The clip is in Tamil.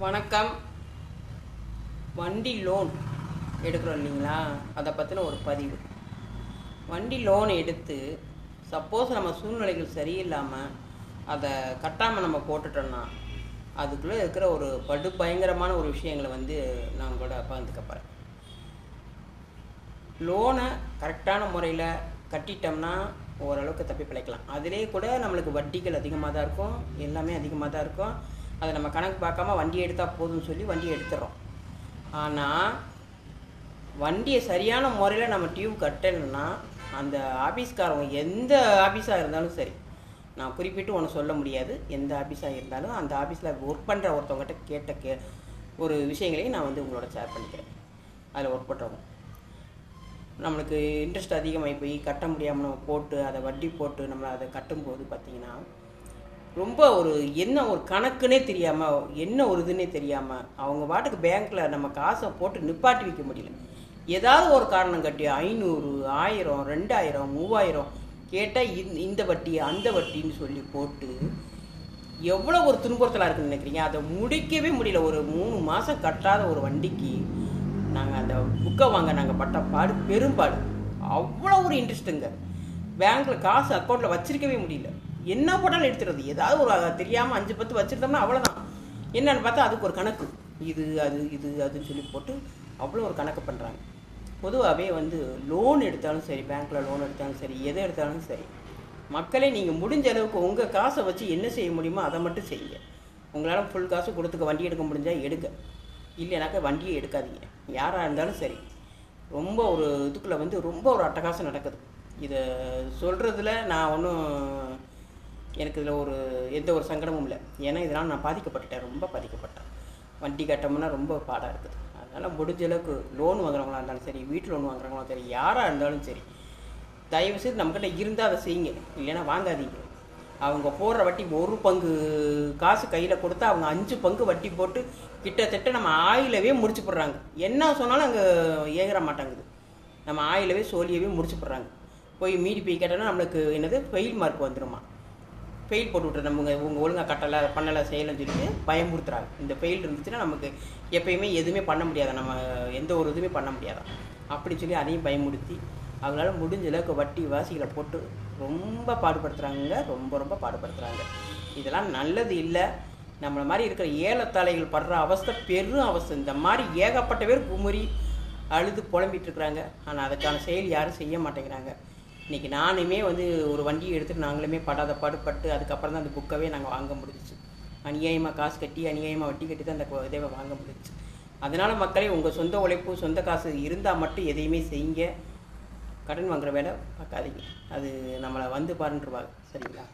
வணக்கம். வண்டி லோன் எடுக்கிறோம் இல்லைங்களா, அதை பற்றின ஒரு பதிவு. வண்டி லோன் எடுத்து சப்போஸ் நம்ம சூழ்நிலைகள் சரியில்லாமல் அதை கட்டாமல் நம்ம போட்டுட்டோம்னா அதுக்குள்ளே இருக்கிற ஒரு பயங்கரமான ஒரு விஷயங்களை நான் கூட பகிர்ந்துக்க போகிறேன். லோனை கரெக்டான முறையில் கட்டிட்டோம்னா ஓரளவுக்கு தப்பி பிழைக்கலாம். அதிலே கூட நம்மளுக்கு வட்டிகள் அதிகமாக தான் இருக்கும், எல்லாமே அதிகமாக தான் இருக்கும். அதை நம்ம கணக்கு பார்க்காம வண்டியை எடுத்தால் போதும்னு சொல்லி வண்டியை எடுத்துடுறோம். ஆனால் வண்டியை சரியான முறையில் நம்ம டியூப் கட்டலைன்னா அந்த ஆஃபீஸ்காரவங்க எந்த ஆஃபீஸாக இருந்தாலும் சரி, நான் குறிப்பிட்டு ஒன்று சொல்ல முடியாது, எந்த ஆஃபீஸாக இருந்தாலும் அந்த ஆஃபீஸில் ஒர்க் பண்ணுற ஒருத்தவங்ககிட்ட கேட்ட ஒரு விஷயங்களையும் நான் உங்களோட ஷேர் பண்ணிக்கிறேன். அதில் ஒர்க் பண்ணுறவங்க நம்மளுக்கு இன்ட்ரெஸ்ட் அதிகமாகி போய் கட்ட முடியாமல் நம்ம போட்டு அதை வட்டி போட்டு நம்மளை அதை கட்டும்போது பார்த்திங்கன்னா ரொம்ப என்ன ஒரு கணக்குன்னே தெரியாமல், என்ன ஒரு இதுன்னே தெரியாமல் அவங்க பாட்டுக்கு பேங்க்கில் நம்ம காசை போட்டு நிப்பாட்டி வைக்க முடியல. ஏதாவது ஒரு காரணம் கட்டி 500, 1000, 2000, 3000 கேட்டால் இந்த வட்டி அந்த வட்டின்னு சொல்லி போட்டு எவ்வளோ ஒரு துன்புறுத்தலாக இருக்குன்னு நினைக்கிறீங்க. அதை முடிக்கவே முடியல. ஒரு 3 மாதம் கட்டாத ஒரு வண்டிக்கு நாங்கள் அந்த புக்கை வாங்க நாங்கள் பட்ட பாடு பெரும்பாடு. அவ்வளோ ஒரு இன்ட்ரெஸ்ட்டுங்க. பேங்க்கில் காசு அக்கௌண்ட்டில் வச்சிருக்கவே முடியல. என்ன போட்டாலும் எடுத்துடுறது. ஏதாவது ஒரு தெரியாமல் 5-10 வச்சுருந்தோம்னா அவ்வளோதான். என்னென்னு பார்த்தா அதுக்கு ஒரு கணக்கு, இது அதுன்னு சொல்லி போட்டு அவ்வளோ ஒரு கணக்கு பண்ணுறாங்க. பொதுவாகவே லோன் எடுத்தாலும் சரி, பேங்க்கில் லோன் எடுத்தாலும் சரி, எதை எடுத்தாலும் சரி, மக்களே நீங்கள் முடிஞ்ச அளவுக்கு உங்கள் காசை வச்சு என்ன செய்ய முடியுமோ அதை மட்டும் செய்யுங்க. உங்களால் ஃபுல் காசு கொடுத்துக்க வண்டி எடுக்க முடிஞ்சால் எடுங்க, இல்லைனாக்கா வண்டியை எடுக்காதீங்க. யாராக இருந்தாலும் சரி. ரொம்ப ஒரு இதுக்குள்ளே ரொம்ப ஒரு அட்டகாசம் நடக்குது. இதை சொல்கிறதுல நான் ஒன்றும் எனக்கு இதில் எந்த ஒரு சங்கடமும் இல்லை. ஏன்னா இதனால் நான் பாதிக்கப்பட்டுட்டேன், ரொம்ப பாதிக்கப்பட்டேன். வண்டி கட்டமுன்னா ரொம்ப பாடாக இருக்குது. அதனால் முடிஞ்ச அளவுக்கு லோன் வாங்குறவங்களா இருந்தாலும் சரி, வீட்டு லோன் வாங்குறவங்களாம் சரி, யாராக இருந்தாலும் சரி, தயவுசெய்து நம்மக்கிட்ட இருந்தால் அதை செய்யுங்க, இல்லைன்னா வாங்காதீங்க. அவங்க போடுற வட்டி 1 பங்கு காசு கையில் கொடுத்தா அவங்க 5 பங்கு வட்டி போட்டு கிட்டத்தட்ட நம்ம ஆயிலவே முடிச்சு போடுறாங்க. என்ன சொன்னாலும் அங்கே ஏகிற மாட்டாங்குது. நம்ம ஆயிலவே சோழியவே முடிச்சு போடுறாங்க. போய் மீறி போய் கேட்டோன்னா நம்மளுக்கு ஃபெயில் மார்க் வந்துடுமா, ஃபெயில் போட்டு விட்ரு, உங்கள் ஒழுங்காக கட்டலை பண்ணலை செய்யலைன்னு சொல்லிட்டு பயமுறுத்துறாங்க. இந்த ஃபெயில் இருந்துச்சுன்னா நமக்கு எப்பயுமே எதுவுமே பண்ண முடியாதா, நம்ம எந்த ஒரு இதுவுமே பண்ண முடியாதா அப்படின்னு சொல்லி அதையும் பயமுறுத்தி அவங்களால முடிஞ்ச அளவுக்கு வட்டி வாசிகளை போட்டு ரொம்ப பாடுபடுத்துகிறாங்க, ரொம்ப பாடுபடுத்துகிறாங்க. இதெல்லாம் நல்லது இல்லை. நம்மளை மாதிரி இருக்கிற ஏலத்தாளைகள் படுற அவஸ்தை பெரும் அவஸ்தை. இந்த மாதிரி ஏகப்பட்ட பேர் குமுறி அழுது புலம்பிகிட்டு இருக்கிறாங்க. ஆனால் அதுக்கான செயல் யாரும் செய்ய மாட்டேங்கிறாங்க. இன்றைக்கி நானுமே ஒரு வண்டியை எடுத்துகிட்டு நாங்களுமே படாத பாடுபட்டு அதுக்கப்புறம் தான் அந்த புக்கவே நாங்கள் வாங்க முடிஞ்சிச்சு. அநியாயமாக காசு கட்டி, அநியாயமாக வட்டி கட்டி தான் அந்த இதை வாங்க முடிஞ்சிச்சு. அதனால் மக்களே, உங்கள் சொந்த உழைப்பு, சொந்த காசு இருந்தால் மட்டும் எதையுமே செய்யுங்க. கடன் வாங்குற வேலை பார்க்காதீங்க. அது நம்மளை பாருன்றுவாங்க. சரிங்களா?